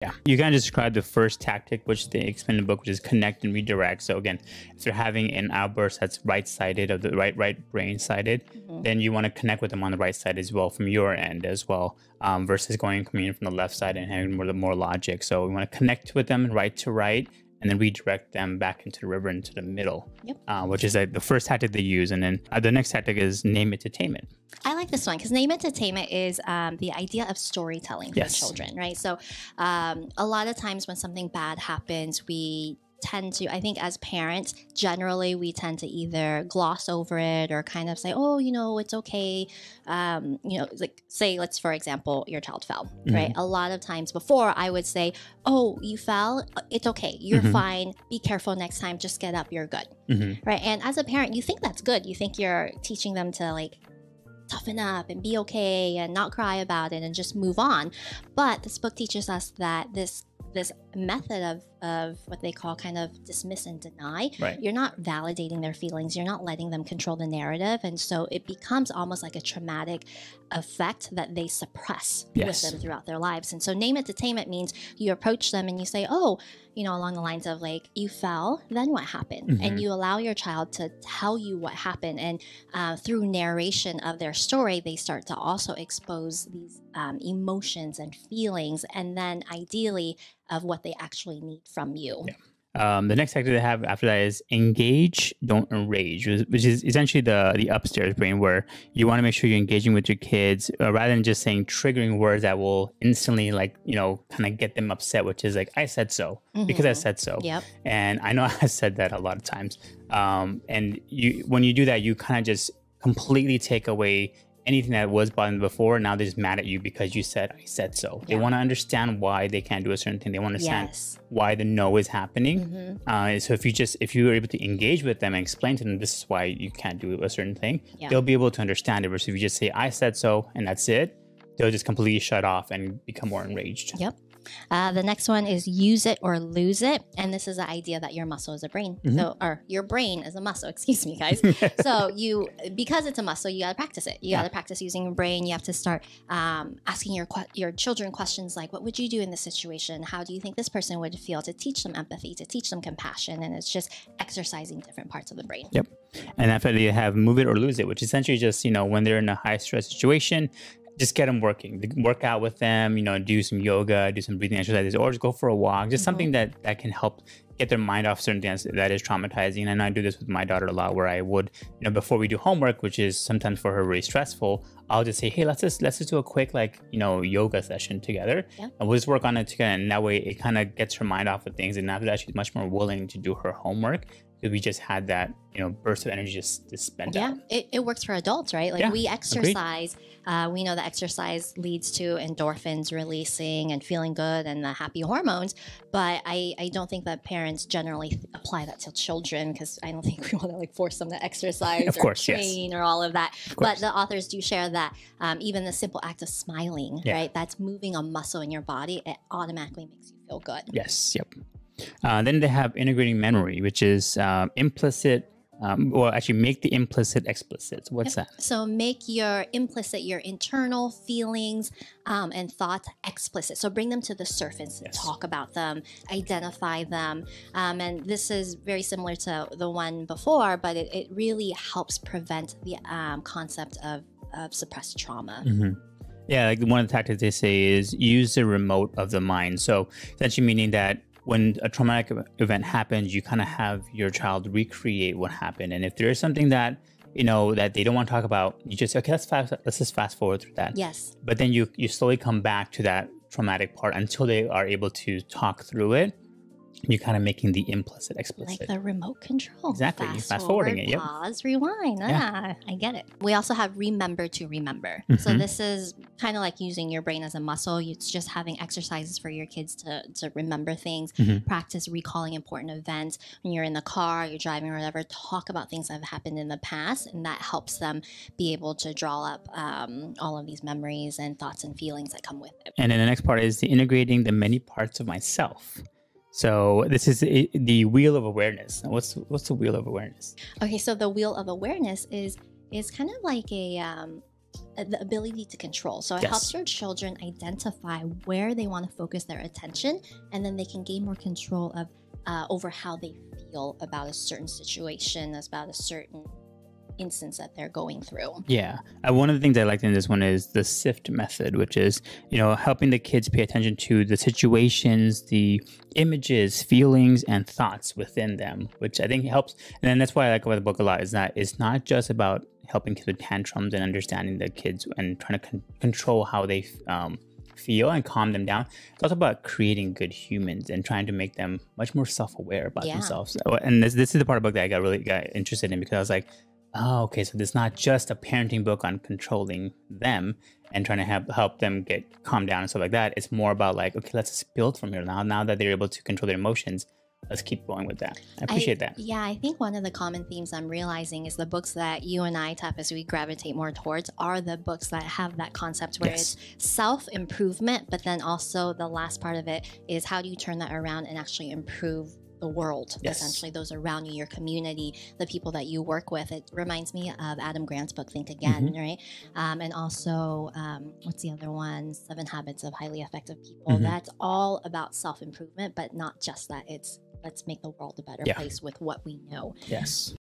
Yeah, you kind of describe the first tactic, which they explain in the book, which is connect and redirect. So again, if they're having an outburst that's right-sided, of the right brain sided, Mhm. then you want to connect with them on the right side as well from your end as well, versus going coming in from the left side and having more logic. So we want to connect with them right to right, and then redirect them back into the river into the middle, Yep. which is the first tactic they use. And then the next tactic is name it to tame it. I like this one because name entertainment is the idea of storytelling for Yes. children, right? So a lot of times when something bad happens, we tend to, I think as parents, generally we tend to either gloss over it or kind of say, oh, it's okay. Like say, let's, for example, your child fell, right? A lot of times before I would say, oh, you fell, it's okay. You're fine. Be careful next time. Just get up. You're good. Right. And as a parent, you think that's good. You think you're teaching them to like toughen up and be okay and not cry about it and just move on. But this book teaches us that this method of what they call kind of dismiss and deny, Right. You're not validating their feelings, you're not letting them control the narrative, and so it becomes almost like a traumatic effect that they suppress Yes. with them throughout their lives. And so name it to tame it means you approach them and you say, oh, along the lines of like, you fell, then what happened? And you allow your child to tell you what happened. And through narration of their story, they start to also expose these emotions and feelings, and then ideally of what they actually need from you. Yeah. The next tactic they have after that is engage, don't enrage, which is essentially the upstairs brain, where you want to make sure you're engaging with your kids rather than just saying triggering words that will instantly kind of get them upset, which is like, I said so because I said so. Yep. And I know I said that a lot of times. And when you do that, you kind of just completely take away anything that was bothering them before. Now they're just mad at you because you said, I said so. They want to understand why they can't do a certain thing. They want to understand why the no is happening. So if you were able to engage with them and explain to them, this is why you can't do a certain thing, they'll be able to understand it. Versus if you just say, I said so, and that's it, they'll just completely shut off and become more enraged. Yep. The next one is use it or lose it. And this is the idea that your muscle is a brain. Or your brain is a muscle, excuse me, guys. So because it's a muscle, you got to practice it. You got to practice using your brain. You have to start asking your children questions like, what would you do in this situation? How do you think this person would feel? To teach them empathy, to teach them compassion. And it's just exercising different parts of the brain. Yep. And after they have move it or lose it, which essentially just, when they're in a high stress situation, just get them working, work out with them, do some yoga, do some breathing exercises, or just go for a walk, just something that can help get their mind off certain things that is traumatizing. And I do this with my daughter a lot, where I would, before we do homework, which is sometimes for her really stressful, I'll just say, hey, let's just do a quick yoga session together, and we'll just work on it together. And that way it kind of gets her mind off of things. And after that, she's much more willing to do her homework, because we just had that, burst of energy just spent out. It works for adults, right? Like we exercise. We know that exercise leads to endorphins releasing and feeling good and the happy hormones. But I don't think that parents generally apply that to children, because I don't think we want to force them to exercise of course, or train or all of that. But the authors do share that even the simple act of smiling, right? That's moving a muscle in your body. It automatically makes you feel good. Yes. Yep. Then they have integrating memory, which is implicit. Make the implicit explicit. What's that? So make your implicit, your internal feelings and thoughts explicit. So bring them to the surface, talk about them, identify them. And this is very similar to the one before, but it really helps prevent the concept of suppressed trauma. Yeah, like one of the tactics they say is use the remote of the mind. So essentially meaning that when a traumatic event happens, you kind of have your child recreate what happened. And if there is something that, that they don't want to talk about, you just, okay, let's just fast forward through that. Yes. But then you slowly come back to that traumatic part until they are able to talk through it. You're kind of making the implicit explicit. Like the remote control. Exactly. Fast forwarding it. Yep. Pause, rewind. I get it. We also have remember to remember. So this is kind of like using your brain as a muscle. It's just having exercises for your kids to remember things, practice recalling important events. When you're in the car, you're driving or whatever, talk about things that have happened in the past. And that helps them be able to draw up all of these memories and thoughts and feelings that come with it. And then the next part is the integrating the many parts of myself. So this is the wheel of awareness. What's the wheel of awareness? Okay, so the wheel of awareness is kind of like a the ability to control. So it Yes. helps your children identify where they want to focus their attention, and then they can gain more control of over how they feel about a certain situation, about a certain instance that they're going through. Yeah. One of the things I liked in this one is the SIFT method, which is, helping the kids pay attention to the situations, the images, feelings, and thoughts within them, which I think helps. And then that's why I like about the book a lot, is that it's not just about helping kids with tantrums and understanding the kids and trying to control how they feel and calm them down. It's also about creating good humans and trying to make them much more self-aware about themselves. And this is the part of the book that I got interested in, because I was like, oh, okay, so this is not just a parenting book on controlling them and trying to help them get calmed down and stuff like that. It's more about like, okay, let's just build from here. Now that they're able to control their emotions, let's keep going with that. I appreciate that. Yeah, I think one of the common themes I'm realizing is the books that you and I, as we gravitate more towards, are the books that have that concept where it's self-improvement, but then also the last part of it is how do you turn that around and actually improve the world, essentially those around you, your community, the people that you work with. It reminds me of Adam Grant's book, Think Again, right? And also, what's the other one? 7 Habits of Highly Effective People. That's all about self-improvement, but not just that. It's let's make the world a better place with what we know. Yes.